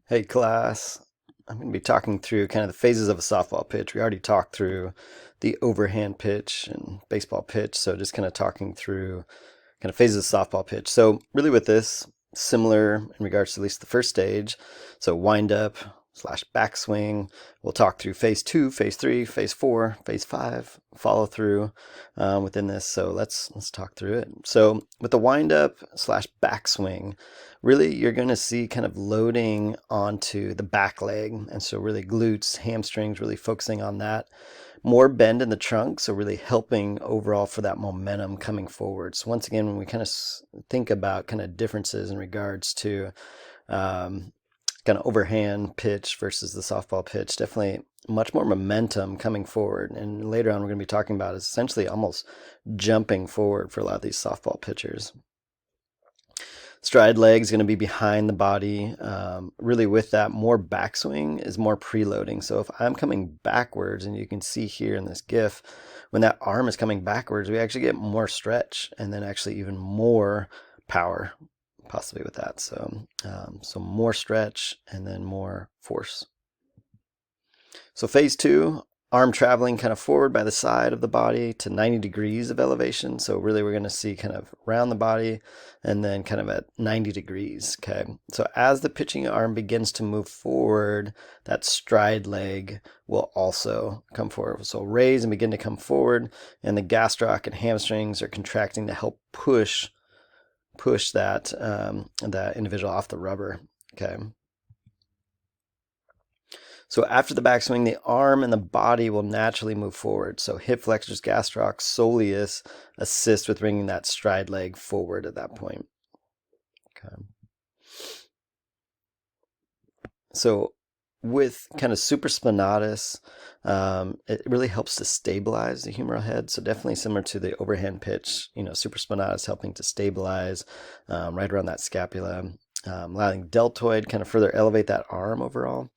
Hey class, I'm going to be talking through kind of the phases of a softball pitch. We already talked through the overhand pitch and baseball pitch, so just kind of talking through kind of phases of softball pitch. So really with this, similar in regards to at least the first stage. So wind up slash backswing. We'll talk through phase two, phase three, phase four, phase five, follow through within this. So let's talk through it. So with the wind up slash backswing, really you're going to see kind of loading onto the back leg. And so really glutes, hamstrings, really focusing on that. More bend in the trunk, so really helping overall for that momentum coming forward. So once again, when we kind of think about kind of differences in regards to kind of overhand pitch versus the softball pitch, definitely much more momentum coming forward. And later on, we're going to be talking about is essentially almost jumping forward for a lot of these softball pitchers. Stride leg is going to be behind the body. Really with that, more backswing is more preloading. So if I'm coming backwards, and you can see here in this GIF, when that arm is coming backwards, we actually get more stretch and then actually even more power possibly with that. So, so more stretch and then more force. So phase two, arm traveling kind of forward by the side of the body to 90 degrees of elevation. So really we're going to see kind of around the body and then kind of at 90 degrees. Okay. So as the pitching arm begins to move forward, that stride leg will also come forward. So raise and begin to come forward, and the gastroc and hamstrings are contracting to help push that that individual off the rubber. Okay. So after the backswing, the arm and the body will naturally move forward. So hip flexors, gastroc, soleus assist with bringing that stride leg forward at that point. Okay. So with kind of supraspinatus, it really helps to stabilize the humeral head. So definitely similar to the overhand pitch, supraspinatus helping to stabilize right around that scapula, allowing deltoid kind of further elevate that arm overall.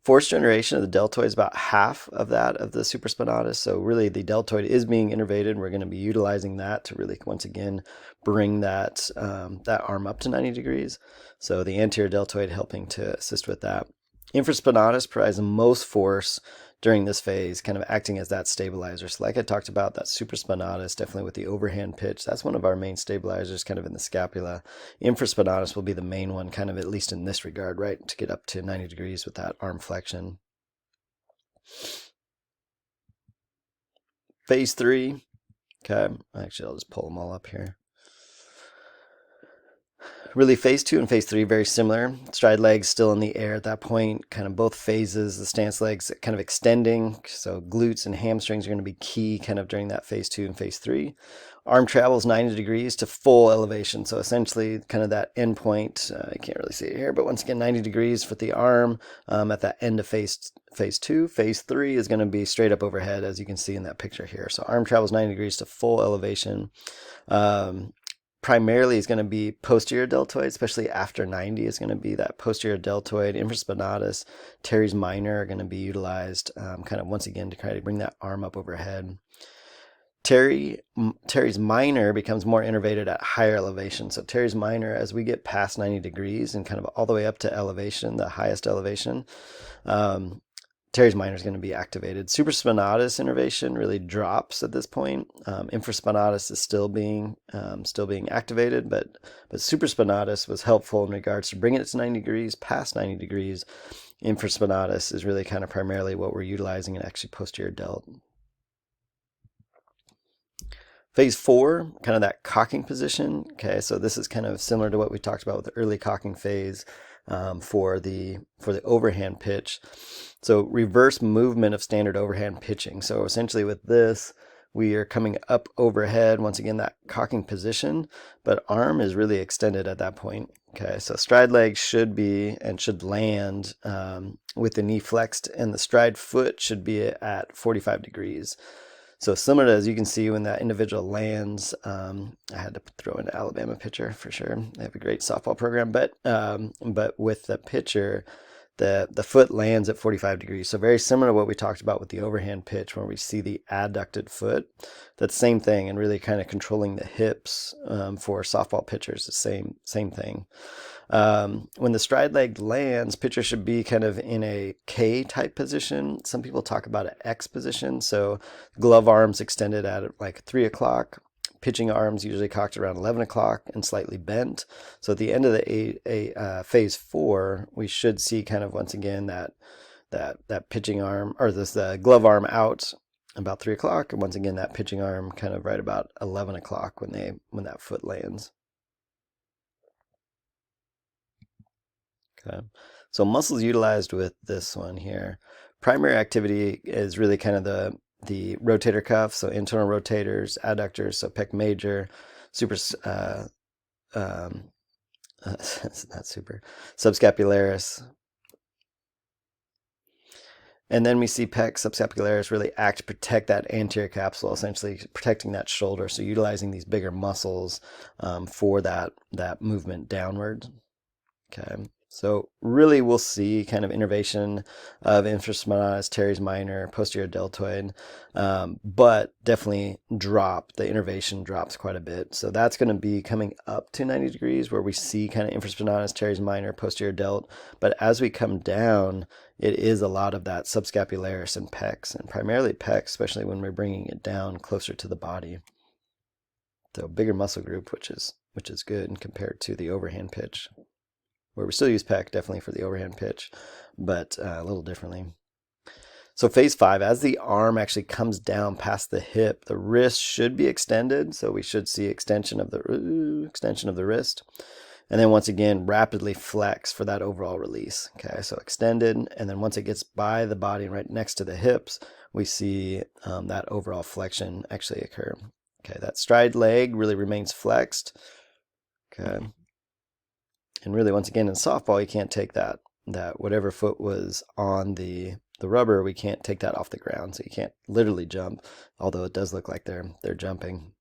Force generation of the deltoid is about half of that of the supraspinatus. So really the deltoid is being innervated. We're going to be utilizing that to really, once again, bring that, that arm up to 90 degrees. So the anterior deltoid helping to assist with that. Infraspinatus provides the most force during this phase, kind of acting as that stabilizer. So like I talked about, that supraspinatus, definitely with the overhand pitch, that's one of our main stabilizers kind of in the scapula. Infraspinatus will be the main one, kind of at least in this regard, right? To get up to 90 degrees with that arm flexion. Phase three. Okay, actually I'll just pull them all up here. Really, phase two and phase three, very similar. Stride legs still in the air at that point, kind of both phases, the stance legs kind of extending. So glutes and hamstrings are going to be key kind of during that phase two and phase three. Arm travels 90 degrees to full elevation. So essentially kind of that end point, you can't really see it here, but once again, 90 degrees for the arm at that end of phase two. Phase three is going to be straight up overhead, as you can see in that picture here. So arm travels 90 degrees to full elevation. Primarily is going to be posterior deltoid, especially after 90 is going to be that posterior deltoid. Infraspinatus, teres minor are going to be utilized kind of once again to try to bring that arm up overhead. Teres minor becomes more innervated at higher elevation. So teres minor, as we get past 90 degrees and kind of all the way up to elevation, the highest elevation, teres minor is going to be activated. Supraspinatus innervation really drops at this point. Infraspinatus is still being activated, but supraspinatus was helpful in regards to bringing it to 90 degrees, past 90 degrees. Infraspinatus is really kind of primarily what we're utilizing in actually posterior delt. Phase four, kind of that cocking position. Okay, so this is kind of similar to what we talked about with the early cocking phase for the overhand pitch. So reverse movement of standard overhand pitching. So essentially with this, we are coming up overhead, once again, that cocking position, but arm is really extended at that point. Okay, so stride leg should be and should land with the knee flexed, and the stride foot should be at 45 degrees. So similar to, as you can see, when that individual lands, I had to throw an Alabama pitcher for sure. They have a great softball program, but with the pitcher, the foot lands at 45 degrees. So very similar to what we talked about with the overhand pitch, where we see the adducted foot. That's the same thing, and really kind of controlling the hips for softball pitchers, the same thing. When the stride leg lands, pitcher should be kind of in a K type position. Some people talk about an X position. So glove arms extended at like 3 o'clock. Pitching arms usually cocked around 11 o'clock and slightly bent. So at the end of the phase 4, we should see kind of once again that pitching arm, or this glove arm out about 3 o'clock, and once again that pitching arm kind of right about 11 o'clock when that foot lands. Okay, so muscles utilized with this one here. Primary activity is really kind of the rotator cuff, so internal rotators, adductors, so pec major, not super, subscapularis. And then we see pec subscapularis really act to protect that anterior capsule, essentially protecting that shoulder. So utilizing these bigger muscles for that movement downward. Okay. So really we'll see kind of innervation of infraspinatus, teres minor, posterior deltoid, but definitely the innervation drops quite a bit. So that's going to be coming up to 90 degrees where we see kind of infraspinatus, teres minor, posterior delt. But as we come down, it is a lot of that subscapularis and pecs, and primarily pecs, especially when we're bringing it down closer to the body. So bigger muscle group, which is good compared to the overhand pitch, where we still use pec definitely for the overhand pitch, but a little differently. So phase 5, as the arm actually comes down past the hip, the wrist should be extended. So we should see extension of the wrist. And then once again, rapidly flex for that overall release. Okay, so extended, and then once it gets by the body right next to the hips, we see that overall flexion actually occur. Okay, that stride leg really remains flexed. Okay. And really, once again, in softball, you can't take that whatever foot was on the rubber, we can't take that off the ground. So you can't literally jump, although it does look like they're jumping.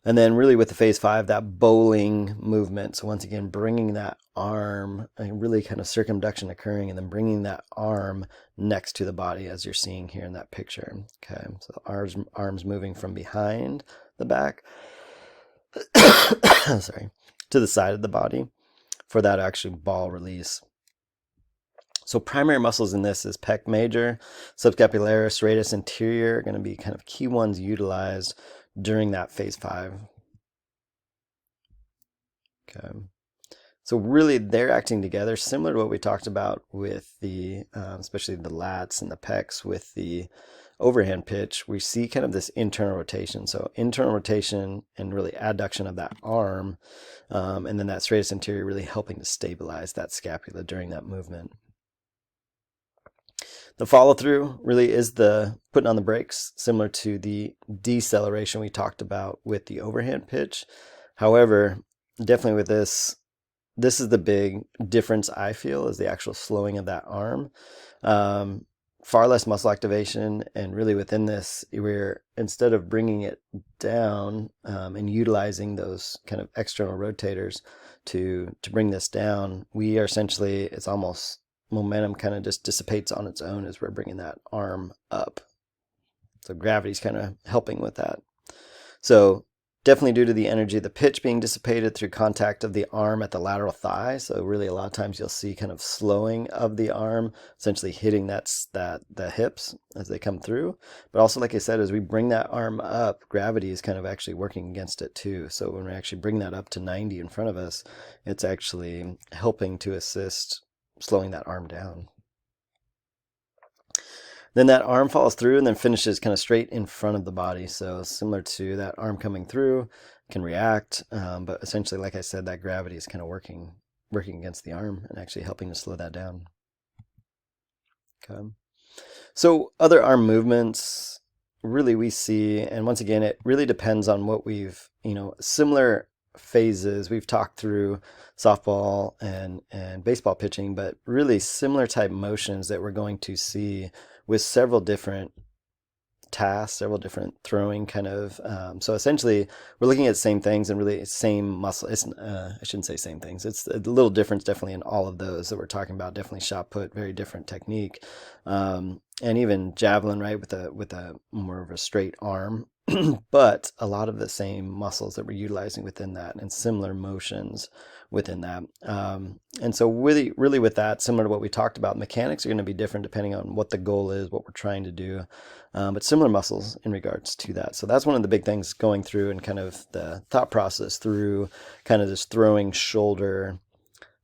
And then really with the phase 5, that bowling movement. So once again, bringing that arm, and really kind of circumduction occurring, and then bringing that arm next to the body as you're seeing here in that picture. Okay, so arms moving from behind the back, sorry, to the side of the body for that actual ball release. So primary muscles in this is pec major, subscapularis, serratus anterior are going to be kind of key ones utilized during that phase 5. Okay. So really they're acting together, similar to what we talked about with the, especially the lats and the pecs with the overhand pitch. We see kind of this internal rotation. So internal rotation and really adduction of that arm, and then that serratus anterior really helping to stabilize that scapula during that movement. The follow through really is the putting on the brakes, similar to the deceleration we talked about with the overhand pitch. However, definitely with this is the big difference I feel, is the actual slowing of that arm. Far less muscle activation, and really within this, we're, instead of bringing it down and utilizing those kind of external rotators to bring this down, we are essentially, it's almost momentum kind of just dissipates on its own as we're bringing that arm up. So gravity's kind of helping with that. So definitely due to the energy of the pitch being dissipated through contact of the arm at the lateral thigh. So really a lot of times you'll see kind of slowing of the arm, essentially hitting the hips as they come through. But also, like I said, as we bring that arm up, gravity is kind of actually working against it too. So when we actually bring that up to 90 in front of us, it's actually helping to assist slowing that arm down. Then that arm follows through and then finishes kind of straight in front of the body. So similar to that arm coming through, can react, but essentially, like I said, that gravity is kind of working against the arm and actually helping to slow that down. Okay. So other arm movements, really we see, and once again, it really depends on what we've, similar phases we've talked through softball and baseball pitching, but really similar type motions that we're going to see with several different tasks, several different throwing kind of, so essentially we're looking at same things and really same muscle. I shouldn't say same things. It's a little difference definitely in all of those that we're talking about. Definitely shot put, very different technique. And even javelin, right, with a more of a straight arm but a lot of the same muscles that we're utilizing within that and similar motions within that. And so really with that, similar to what we talked about, mechanics are going to be different depending on what the goal is, what we're trying to do, but similar muscles in regards to that. So that's one of the big things going through and kind of the thought process through kind of this throwing shoulder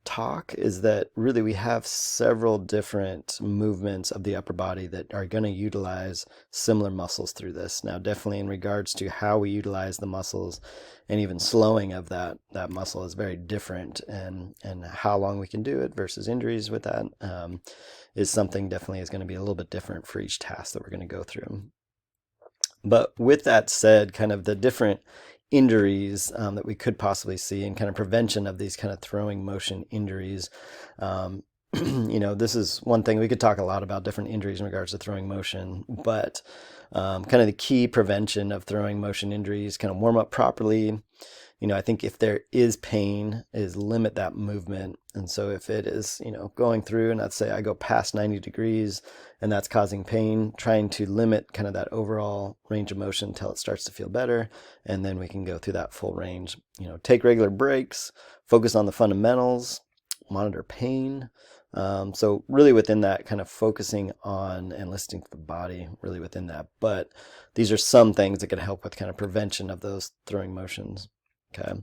talk is that really we have several different movements of the upper body that are going to utilize similar muscles through this. Now, definitely in regards to how we utilize the muscles and even slowing of that muscle is very different, and how long we can do it versus injuries with that is something definitely is going to be a little bit different for each task that we're going to go through. But with that said, kind of the different injuries that we could possibly see and kind of prevention of these kind of throwing motion injuries. This is one thing we could talk a lot about different injuries in regards to throwing motion, but kind of the key prevention of throwing motion injuries, kind of warm up properly. I think if there is pain, is limit that movement. And so if it is, going through, and let's say I go past 90 degrees and that's causing pain, trying to limit kind of that overall range of motion until it starts to feel better. And then we can go through that full range, take regular breaks, focus on the fundamentals, monitor pain. So really within that, kind of focusing on and listening to the body really within that. But these are some things that can help with kind of prevention of those throwing motions. Okay.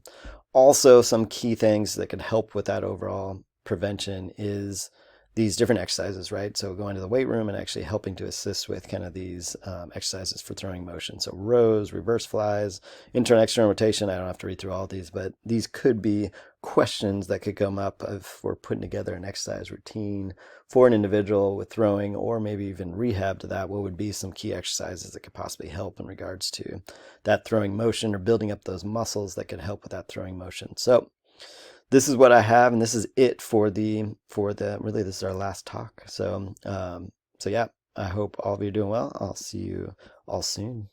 Also, some key things that could help with that overall prevention is these different exercises, right? So going to the weight room and actually helping to assist with kind of these exercises for throwing motion. So rows, reverse flies, internal external rotation. I don't have to read through all of these, but these could be questions that could come up if we're putting together an exercise routine for an individual with throwing, or maybe even rehab to that. What would be some key exercises that could possibly help in regards to that throwing motion or building up those muscles that could help with that throwing motion? So this is what I have, and this is it for the really, this is our last talk. So yeah, I hope all of you are doing well. I'll see you all soon.